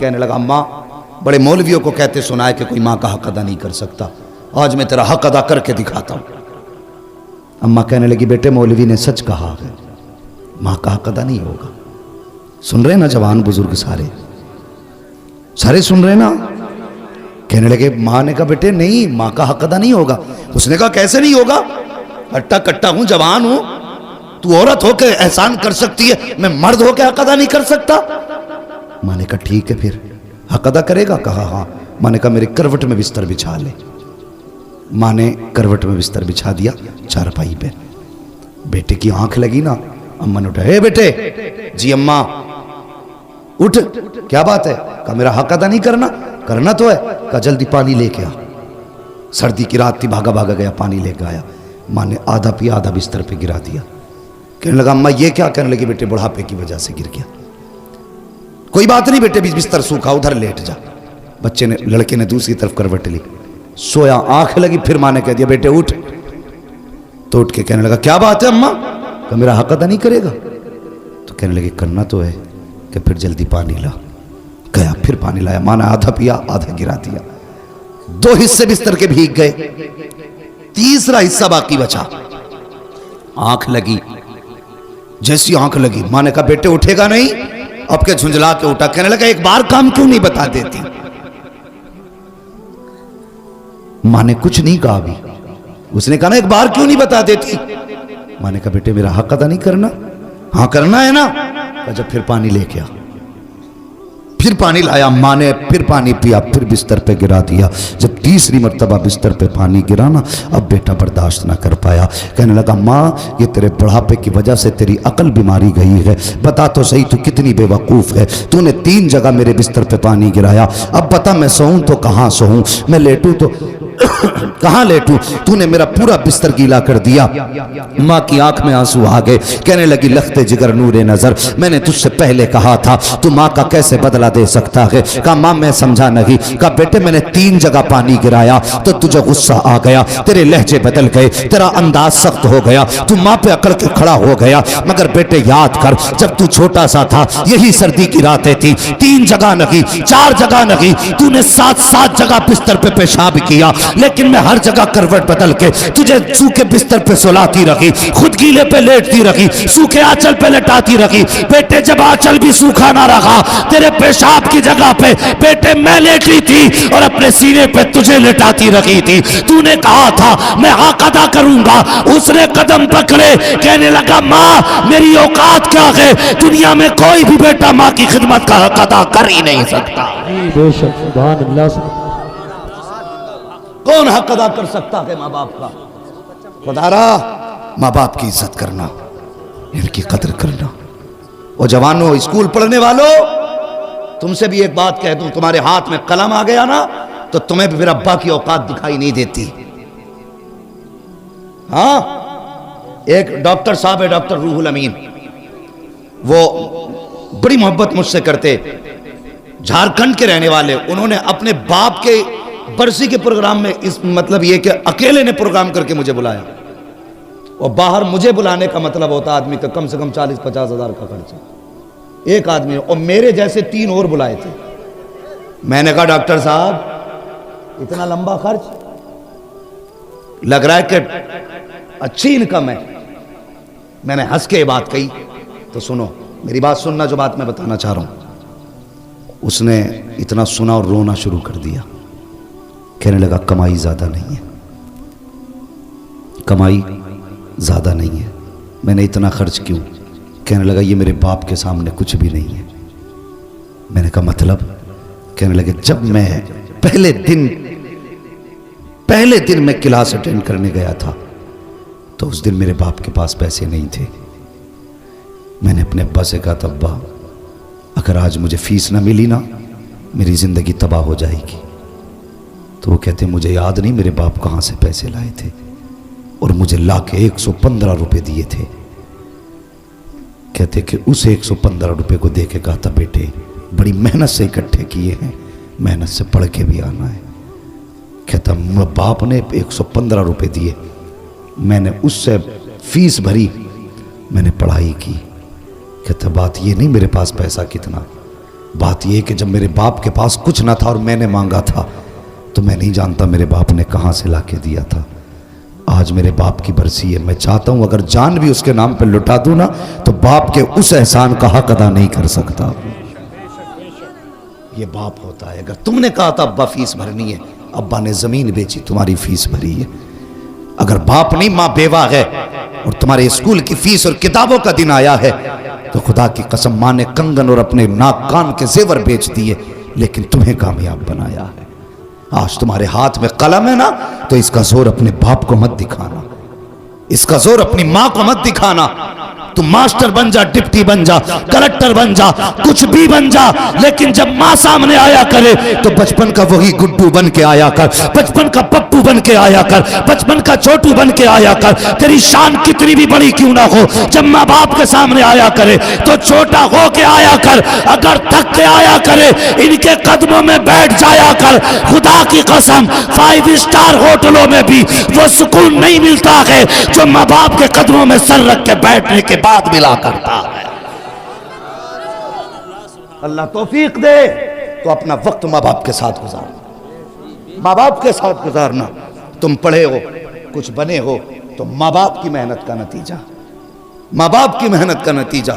कहने लगा अम्मा, बड़े मौलवियों को कहते सुना है कि कोई माँ का हक अदा नहीं कर सकता, आज मैं तेरा हक अदा करके दिखाता हूँ। अम्मा कहने लगी बेटे मौलवी ने सच कहा है, माँ का हक अदा नहीं होगा। सुन रहे ना जवान बुजुर्ग सारे सारे सुन रहे ना। कहने लगे, माँ ने कहा बेटे नहीं, माँ का हक अदा नहीं होगा। उसने कहा कैसे नहीं होगा, अट्टा कट्टा हूं, जवान हूं, तू औरत होके एहसान कर सकती है, मैं मर्द होके हक अदा नहीं कर सकता। माँ ने कहा ठीक है फिर हक अदा करेगा। कहा हाँ। माँ ने कहा मेरे करवट में बिस्तर बिछा ले। माँ ने करवट में बिस्तर बिछा दिया चारपाई पे। बेटे की आंख लगी ना, अम्मा ने उठा, हे बेटे। जी अम्मा। उठ, क्या बात है। कहा मेरा हक अदा नहीं करना। करना तो है। कहा जल्दी पानी लेके आ। सर्दी की रात थी, भागा भागा गया, पानी लेके आया। माँ ने आधा पिया, आधा बिस्तर पे गिरा दिया। कहने लगा अम्मा ये क्या। कहने लगी बेटे बुढ़ापे की वजह से गिर गया। कोई बात नहीं बेटे, बिस्तर सूखा, उधर लेट जा। बच्चे ने, लड़के ने दूसरी तरफ करवट ली, सोया, आंख लगी। फिर माँ ने कह दिया बेटे उठ। तो उठ के कहने लगा क्या बात है अम्मा। कहा मेरा हक अदा नहीं करेगा। तो कहने लगे करना तो है, कि फिर जल्दी पानी ला। गया, फिर पानी लाया। माँ ने आधा पिया, आधा गिरा दिया। 2 हिस्से बिस्तर के भीग गए, तीसरा हिस्सा बाकी बचा। आंख लगी, जैसी आंख लगी माँ ने कहा बेटे उठेगा नहीं। अब के झुंझला के उठा। कहने लगा एक बार काम क्यों नहीं बता देती। माँ ने कुछ नहीं कहा अभी। उसने कहा ना एक बार क्यों नहीं बता देती। माँ ने कहा बेटे मेरा हक अदा नहीं करना। हाँ करना है ना। कहा जब फिर पानी लेके आ। फिर पानी लाया। माँ ने फिर पानी पिया, फिर बिस्तर पे गिरा दिया। जब तीसरी मर्तबा बिस्तर पे पानी गिरा ना, अब बेटा बर्दाश्त ना कर पाया। कहने लगा माँ ये तेरे बुढ़ापे की वजह से तेरी अकल बीमारी गई है। बता तो सही तू कितनी बेवकूफ़ है। तूने 3 जगह मेरे बिस्तर पे पानी गिराया। अब बता मैं सोऊं तो कहाँ सोऊं, मैं लेटूं तो कहाँ लेटूं। तूने मेरा पूरा बिस्तर गीला कर दिया। माँ की आंख में आंसू आ गए। कहने लगी लखते जिगर नूरे नजर, मैंने तुझसे पहले कहा था तू माँ का कैसे बदला दे सकता है। कहा माँ मैं समझा नहीं। कहा बेटे मैंने 3 जगह पानी गिराया तो तुझे गुस्सा आ गया, तेरे लहजे बदल गए, तेरा अंदाज सख्त हो गया, तू माँ पे अकड़ के खड़ा हो गया। मगर बेटे याद कर जब तू छोटा सा था यही सर्दी की रातें थी, 3 जगह नहीं 4 जगह नहीं, तूने 7 जगह बिस्तर पे पेशाब किया, लेकिन मैं हर जगह करवट बदल के तुझे सूखे बिस्तर पे सुलाती रखी, खुद गीले पे लेटती रखी, सूखे आंचल पे लेटाती रखी। बेटे जब आंचल भी सूखा ना रखा तेरे पेशाब की जगह पे बेटे मैं लेटी थी और अपने सीने पे तुझे लेटाती रखी थी। तूने कहा था मैं हक अदा करूंगा, उसने कदम पकड़े। कहने लगा माँ मेरी औकात क्या है, दुनिया में कोई भी बेटा माँ की खिदमत का हक अदा कर ही नहीं सकता। बेशक सुभान अल्लाह। कौन हक अदा कर सकता है माँ बाप का। खुदारा माँ बाप की इज्जत करना, इनकी कदर करना। और जवानों स्कूल पढ़ने वालों तुमसे भी एक बात कह दूं, तुम्हारे हाथ में कलम आ गया ना तो तुम्हें भी फिर अब्बा की औकात दिखाई नहीं देती। हाँ एक डॉक्टर साहब है, डॉक्टर रूहुल अमीन, वो बड़ी मोहब्बत मुझसे करते, झारखंड के रहने वाले। उन्होंने अपने बाप के बरसी के प्रोग्राम में इस मतलब ये कि अकेले ने प्रोग्राम करके मुझे बुलाया। और बाहर मुझे बुलाने का मतलब होता आदमी का कम से कम 40-50 हज़ार का खर्चा एक आदमी, और मेरे जैसे 3 और बुलाए थे। मैंने कहा डॉक्टर साहब इतना लंबा खर्च, लग रहा है कि अच्छी इनकम है। मैंने हंस के बात कही। तो सुनो मेरी बात सुनना, जो बात मैं बताना चाह रहा हूं। उसने इतना सुना और रोना शुरू कर दिया। कहने लगा कमाई ज्यादा नहीं है, कमाई ज्यादा नहीं है, मैंने इतना खर्च क्यों। कहने लगा ये मेरे बाप के सामने कुछ भी नहीं है। मैंने कहा मतलब। कहने लगे जब मैं पहले दिन मैं क्लास अटेंड करने गया था तो उस दिन मेरे बाप के पास पैसे नहीं थे। मैंने अपने अब्बा से कहा था अब्बा अगर आज मुझे फीस ना मिली ना मेरी जिंदगी तबाह हो जाएगी। तो वो कहते मुझे याद नहीं मेरे बाप कहाँ से पैसे लाए थे, और मुझे ला के 115 रुपये दिए थे। कहते कि उस 115 रुपये को दे के कहा था बेटे बड़ी मेहनत से इकट्ठे किए हैं, मेहनत से पढ़ के भी आना है। कहता बाप ने 115 रुपये दिए, मैंने उससे फीस भरी, मैंने पढ़ाई की। कहता बात ये नहीं मेरे पास पैसा कितना, बात यह कि जब मेरे बाप के पास कुछ ना था और मैंने मांगा था, तो मैं नहीं जानता मेरे बाप ने कहाँ से ला के दिया था। आज मेरे बाप की बरसी है, मैं चाहता हूँ अगर जान भी उसके नाम पे लुटा दूँ ना, तो बाप के उस एहसान का हक अदा नहीं कर सकता। ये बाप होता है। अगर तुमने कहा था अब्बा फीस भरनी है, अब्बा ने जमीन बेची, तुम्हारी फीस भरी है। अगर बाप नहीं, माँ बेवा है और तुम्हारे स्कूल की फीस और किताबों का दिन आया है, तो खुदा की कसम माँ ने कंगन और अपने नाक कान के जेवर बेच दिए, लेकिन तुम्हें कामयाब बनाया है। आज तुम्हारे हाथ में कलम है ना, तो इसका जोर अपने बाप को मत दिखाना, इसका जोर अपनी माँ को मत दिखाना। तुम मास्टर बन जा, डिप्टी बन जा, कलेक्टर बन जा, कुछ भी बन जा, लेकिन जब माँ सामने आया करे तो बचपन का वही गुड्डू बन के आया कर, बचपन का पप्पू बन के आया कर, बचपन का छोटू बन के आया कर। तेरी शान कितनी भी बड़ी क्यों ना हो, जब माँ बाप के सामने आया करे तो छोटा हो के आया कर। अगर थक के आया करे, इनके कदमों में बैठ जाया कर। खुदा की कसम 5 स्टार होटलों में भी वो सुकून नहीं मिलता है जो माँ बाप के कदमों में सर रख के बैठने के बाद मिला करता है। अल्लाह तौफीक दे तो अपना वक्त माँ बाप के साथ गुजारना, माँ बाप के साथ गुजारना। तुम पढ़े हो, कुछ बने हो, तो माँ बाप की मेहनत का नतीजा, माँ बाप की मेहनत का नतीजा।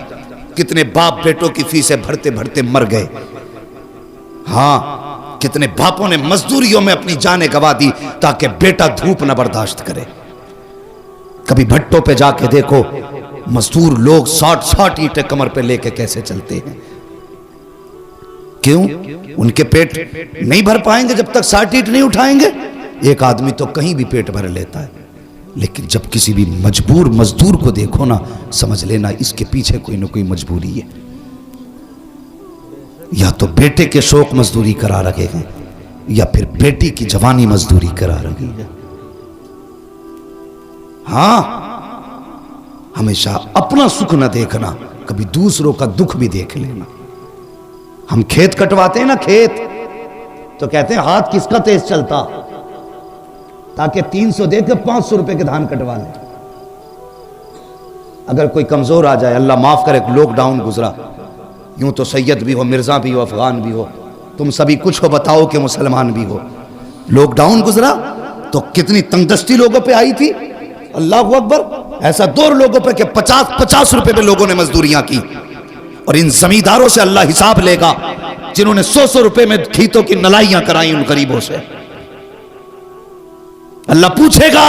कितने बाप बेटों की फीसें भरते भरते मर गए। हाँ, कितने बापों ने मजदूरियों में अपनी जानें गंवा दी ताकि बेटा धूप न बर्दाश्त करे। कभी भट्टों पे जाके देखो, मजदूर लोग 60 ईंटें कमर पे लेके कैसे चलते हैं। क्यों? उनके पेट नहीं भर पाएंगे जब तक 60 ईंट नहीं उठाएंगे। एक आदमी तो कहीं भी पेट भर लेता है, लेकिन जब किसी भी मजबूर मजदूर को देखो ना, समझ लेना इसके पीछे कोई ना कोई मजबूरी है। या तो बेटे के शौक मजदूरी करा रहे हैं, या फिर बेटी की जवानी मजदूरी करा रही है। हाँ, हमेशा अपना सुख न देखना, कभी दूसरों का दुख भी देख लेना। हम खेत कटवाते हैं ना, खेत, तो कहते हैं हाथ किसका तेज चलता, ताकि 300 देकर 500 रुपए के धान कटवा ले। अगर कोई कमजोर आ जाए, अल्लाह माफ करे, लॉकडाउन गुजरा, यूं तो सैयद भी हो, मिर्जा भी हो, अफगान भी हो, तुम सभी कुछ हो, बताओ कि मुसलमान भी हो। लॉकडाउन गुजरा तो कितनी तंगदस्ती लोगों पे आई थी। अल्लाह अकबर, ऐसा दौर लोगों पे कि 50-50 रुपए पे लोगों ने मजदूरियां की। और इन जमींदारों से अल्लाह हिसाब लेगा जिन्होंने 100-100 रुपए में खेतों की नलाइयां कराई उन गरीबों से। अल्लाह पूछेगा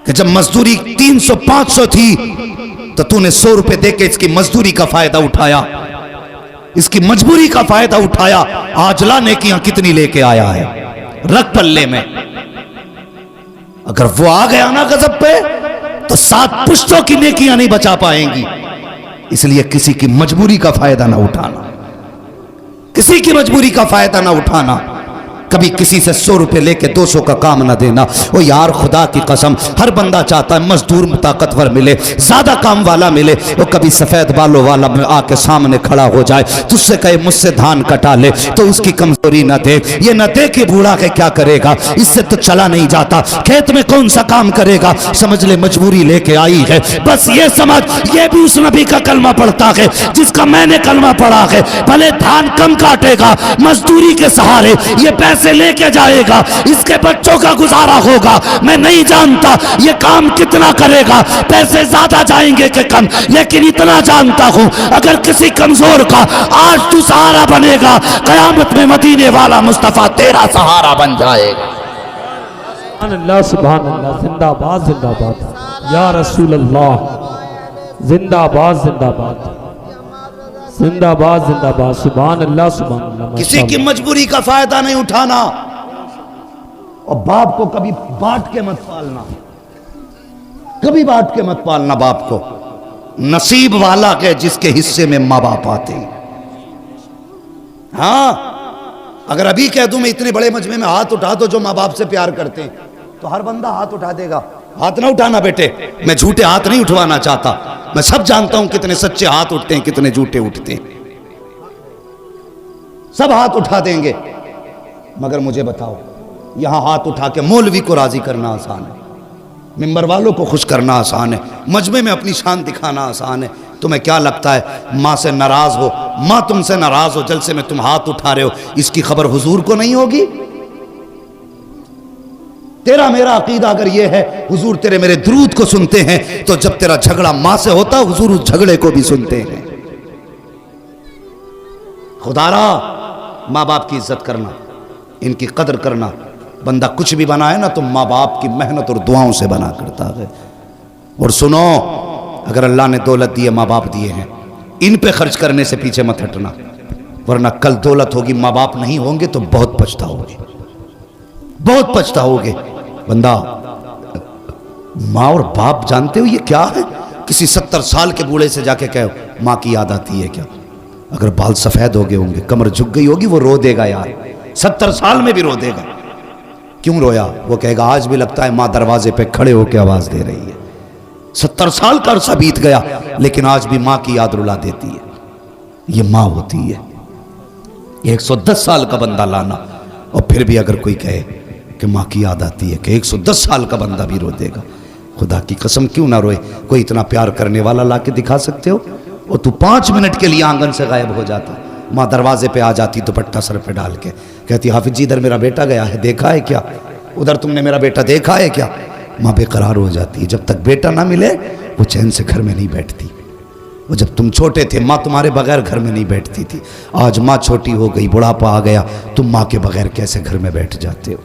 कि जब मजदूरी 300-500 थी तो तूने 100 रुपए देके इसकी मजदूरी का फायदा उठाया, इसकी मजबूरी का फायदा उठाया। आज ला नेकियां कितनी लेके आया है, रख पल्ले में। अगर वो आ गया ना गजब पे, तो 7 पुश्तों की नेकियां नहीं बचा पाएंगी। इसलिए किसी की मजबूरी का फायदा ना उठाना, किसी की मजबूरी का फायदा ना उठाना। कभी किसी से 100 रुपए लेके 200 का काम ना देना। ओ यार, खुदा की कसम, हर बंदा चाहता है मजदूर ताकतवर मिले, ज्यादा काम वाला मिले। वो कभी सफेद बालों वाला आके सामने खड़ा हो जाए, तुझसे कहे मुझसे धान कटा ले, तो उसकी कमजोरी ना दे। ये ना दे कि बूढ़ा के क्या करेगा, इससे तो चला नहीं जाता, खेत में कौन सा काम करेगा। समझ ले मजबूरी लेके आई है। बस ये समझ, ये भी उस नबी का कलमा पढ़ता है जिसका मैंने कलमा पढ़ा है। भले धान कम काटेगा, मजदूरी के सहारे ये पैसे लेके जाएगा, इसके बच्चों का गुजारा होगा। मैं नहीं जानता ये काम कितना करेगा, पैसे ज्यादा जाएंगे कि कम, लेकिन इतना जानता हूं अगर किसी कमजोर का आज तू सहारा बनेगा, कयामत में मदीने वाला मुस्तफा तेरा सहारा बन जाएगा। अल्लाह सुभान अल्लाह, जिंदाबाद जिंदाबाद या रसूल अल्लाह, जिंदाबाद जिंदाबाद जिंदाबाद जिंदाबाद, सुभान अल्लाह सुभान अल्लाह। किसी की मजबूरी का फायदा नहीं उठाना, और बाप को कभी बांट के मत पालना, कभी बांट के मत पालना बाप को। नसीब वाला के जिसके हिस्से में माँ बाप आते हैं। हाँ, अगर अभी कह दूं मैं इतने बड़े मजमे में हाथ उठा दो जो माँ बाप से प्यार करते हैं, तो हर बंदा हाथ उठा देगा। हाथ ना उठाना बेटे, मैं झूठे हाथ नहीं उठवाना चाहता। मैं सब जानता हूं कितने सच्चे हाथ उठते हैं, कितने झूठे उठते हैं। सब हाथ उठा देंगे, मगर मुझे बताओ, यहां हाथ उठा के मौलवी को राजी करना आसान है, मिंबर वालों को खुश करना आसान है, मजमे में अपनी शान दिखाना आसान है, तुम्हें क्या लगता है माँ से नाराज हो, माँ तुमसे नाराज हो, जलसे में तुम हाथ उठा रहे हो, इसकी खबर हुजूर को नहीं होगी? तेरा मेरा अकीदा अगर ये है हुजूर तेरे मेरे दुरूद को सुनते हैं, तो जब तेरा झगड़ा माँ से होता हुजूर उस झगड़े को भी सुनते हैं। खुदारा माँ बाप की इज्जत करना, इनकी कदर करना। बंदा कुछ भी बना है ना तो माँ बाप की मेहनत और दुआओं से बना करता है। और सुनो, अगर अल्लाह ने दौलत दी है, माँ बाप दिए हैं, इन पे खर्च करने से पीछे मत हटना, वरना कल दौलत होगी माँ बाप नहीं होंगे तो बहुत पछताओगे, बहुत पछताओगे। बंदा माँ और बाप जानते हो ये क्या है? किसी 70 साल के बूढ़े से जाके कहो माँ की याद आती है क्या? अगर बाल सफेद हो गए होंगे, कमर झुक गई होगी, वो रो देगा यार, 70 साल में भी रो देगा। क्यों रोया? वो कहेगा आज भी लगता है माँ दरवाजे पे खड़े होकर आवाज दे रही है। 70 साल का अरसा बीत गया लेकिन आज भी माँ की याद रुला देती है। ये माँ होती है। 110 साल का बंदा लाना और फिर भी अगर कोई कहे कि माँ की याद आती है, कि 110 साल का बंदा भी रो देगा। खुदा की कसम क्यों ना रोए? कोई इतना प्यार करने वाला ला के दिखा सकते हो? और तू 5 मिनट के लिए आंगन से गायब हो जाता, माँ दरवाजे पे आ जाती दुपट्टा सर पे डाल के, कहती हाफिज जी इधर मेरा बेटा गया है, देखा है क्या? उधर तुमने मेरा बेटा देखा है क्या? माँ बेकरार हो जाती है। जब तक बेटा ना मिले वो चैन से घर में नहीं बैठती। वो जब तुम छोटे थे माँ तुम्हारे बगैर घर में नहीं बैठती थी। आज माँ छोटी हो गई, बुढ़ापा आ गया, तुम माँ के बगैर कैसे घर में बैठ जाते हो?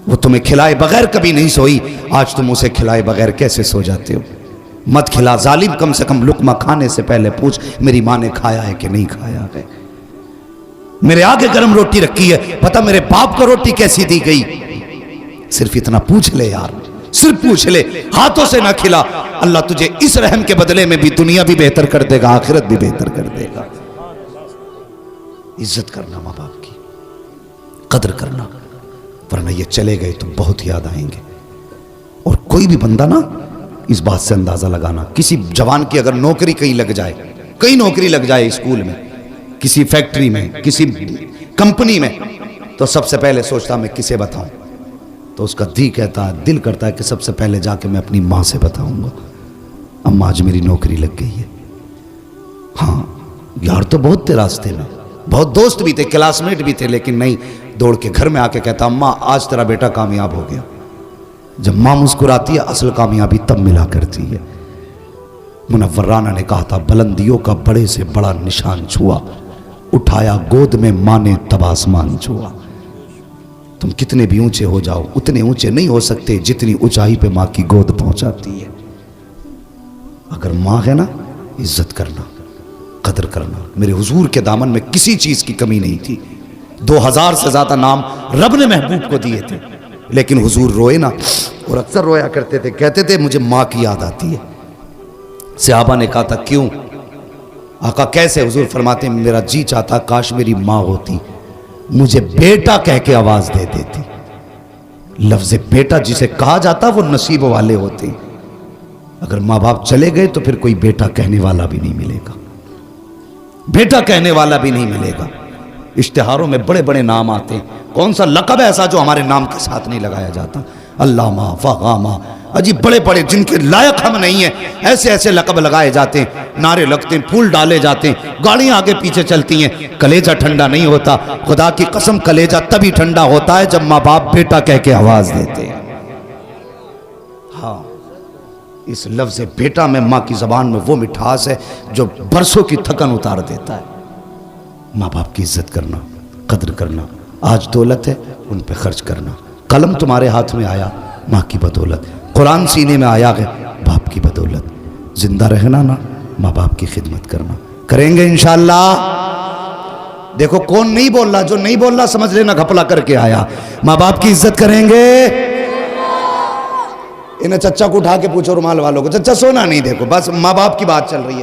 वो तुम्हें खिलाए बगैर कभी नहीं सोई, आज तुम उसे खिलाए बगैर कैसे सो जाते हो? मत खिला जालिम, कम से कम लुकमा खाने से पहले पूछ मेरी माँ ने खाया है कि नहीं खाया है। मेरे आगे गर्म रोटी रखी है, पता मेरे बाप को रोटी कैसी दी गई? सिर्फ इतना पूछ ले यार, सिर्फ पूछ ले। हाथों से ना खिला, अल्लाह तुझे इस रहम के बदले में भी दुनिया भी बेहतर कर देगा, आखिरत भी बेहतर कर देगा। इज्जत करना माँ बाप की, कदर करना, वरना ये चले गए तो बहुत याद आएंगे। और कोई भी बंदा ना इस बात से अंदाजा लगाना, किसी जवान की अगर नौकरी कहीं लग जाए, कहीं नौकरी लग जाए, स्कूल में, किसी फैक्ट्री में, किसी कंपनी में, तो सबसे पहले सोचता मैं किसे बताऊं? तो उसका दिल करता है कि सबसे पहले जाके मैं अपनी माँ से बताऊंगा, अम्मा आज मेरी नौकरी लग गई है। हाँ यार तो बहुत थे रास्ते में, बहुत दोस्त भी थे, क्लासमेट भी थे, लेकिन नहीं, दौड़ के घर में आके कहता अम्मा आज तेरा बेटा कामयाब हो गया। जब माँ मुस्कुराती है असल कामयाबी तब मिला करती है। मुनव्वर राना ने कहा था बुलंदियों का बड़े से बड़ा निशान छुआ, उठाया गोद में माँ ने तब आसमान छुआ। तुम कितने भी ऊंचे हो जाओ उतने ऊंचे नहीं हो सकते जितनी ऊंचाई पे माँ की गोद पहुंचाती है। अगर माँ है ना, इज्जत करना, कदर करना। मेरे हुजूर के दामन में किसी चीज की कमी नहीं थी। 2000 से ज्यादा नाम रब ने महबूब को दिए थे, लेकिन हुजूर रोए ना, और अक्सर रोया करते थे, कहते थे मुझे माँ की याद आती है। सहाबा ने कहा था क्यों? आका कैसे? हुजूर फरमाते मेरा जी चाहता काश मेरी माँ होती, मुझे बेटा कह के आवाज दे देती। लफ्ज बेटा जिसे कहा जाता वो नसीब वाले होते। अगर माँ बाप चले गए तो फिर कोई बेटा कहने वाला भी नहीं मिलेगा, बेटा कहने वाला भी नहीं मिलेगा। इश्तिहारों में बड़े बड़े नाम आते हैं, कौन सा लक़ब ऐसा जो हमारे नाम के साथ नहीं लगाया जाता? अल्लामा, फ़ग़ामा, अजी बड़े बड़े जिनके लायक हम नहीं हैं, ऐसे ऐसे लक़ब लगाए जाते हैं, नारे लगते हैं, फूल डाले जाते हैं, गाड़ियाँ आगे पीछे चलती हैं, कलेजा ठंडा नहीं होता। खुदा की कसम कलेजा तभी ठंडा होता है जब माँ बाप बेटा कह के आवाज़ देते हैं। हाँ, इस लफ्ज़ बेटा में माँ की ज़बान में वो मिठास है जो बरसों की थकन उतार देता है। माँ बाप की इज्जत करना, कदर करना। आज दौलत है उन पे खर्च करना। कलम तुम्हारे हाथ में आया माँ की बदौलत, कुरान सीने में आया है बाप की बदौलत। जिंदा रहना ना, माँ बाप की खिदमत करना। करेंगे इंशाअल्लाह। देखो कौन नहीं बोल रहा, जो नहीं बोल रहा समझ लेना घपला करके आया। माँ बाप की इज्जत करेंगे। इन्हें चच्चा को उठा के पूछो रुमाल वालों को, चच्चा सोना नहीं, देखो बस माँ बाप की बात चल रही है।